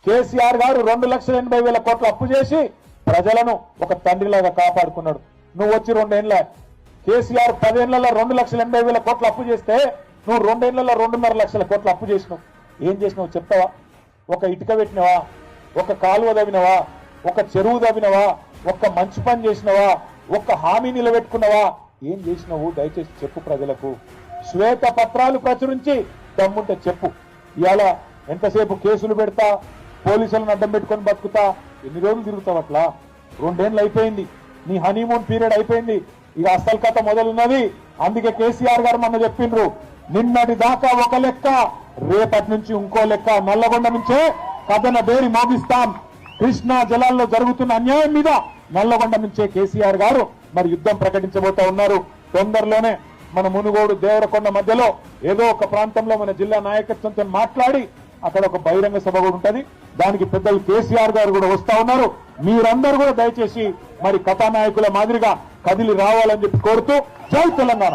కేసీఆర్ గారు 2,80,000 కోట్ల అప్పు చేసి ప్రజలను ఒక తండ్రిలాగా కాపాడుకున్నాడు. నువ్వు వచ్చి 2 ఏళ్ళ కేసీఆర్ 10 ఏళ్లలో 2,80,000 కోట్ల అప్పు చేస్తే నువ్వు 2 ఏళ్లలో 2.5 లక్షల కోట్ల అప్పు చేసినావు. ఏం చేసినావు చెప్తావా? ఒక ఇటుక పెట్టినవా? ఒక కాలువ తవ్వినవా? ఒక చెరువు తవ్వినవా? ఒక్క మంచి పని చేసినవా? ఒక్క హామీ నిలబెట్టుకున్నావా? ఏం చేసినావు? దయచేసి చెప్పు ప్రజలకు. శ్వేత పత్రాలు ప్రచురించి దమ్ముంటే చెప్పు. ఇవాళ ఎంతసేపు కేసులు పెడతా, పోలీసులను అడ్డం పెట్టుకొని బతుకుతా, ఎన్ని రోజులు తిరుగుతావు అట్లా? 2 ఏళ్ళు అయిపోయింది, నీ హనీమూన్ పీరియడ్ అయిపోయింది, ఇక అసలు కథ మొదలున్నది. అందుకే కేసీఆర్ గారు మొన్న చెప్పిండ్రు, నిన్నటి దాకా ఒక లెక్క, రేపటి నుంచి ఇంకో లెక్క. నల్లగొండ నుంచే కథన బేరి మోగిస్తాం. కృష్ణా జలాల్లో జరుగుతున్న అన్యాయం మీద నల్లగొండ నుంచే కేసీఆర్ గారు మరి యుద్ధం ప్రకటించబోతా ఉన్నారు. తొందరలోనే మన మునుగోడు దేవరకొండ మధ్యలో ఏదో ఒక ప్రాంతంలో మన జిల్లా నాయకత్వంతో మాట్లాడి అక్కడ ఒక బహిరంగ సభ కూడా ఉంటది. దానికి పెద్దలు కేసీఆర్ గారు కూడా వస్తా ఉన్నారు. మీరందరూ కూడా దయచేసి మరి కథానాయకుల మాదిరిగా కదిలి రావాలని చెప్పి కోరుతూ, జై తెలంగాణ.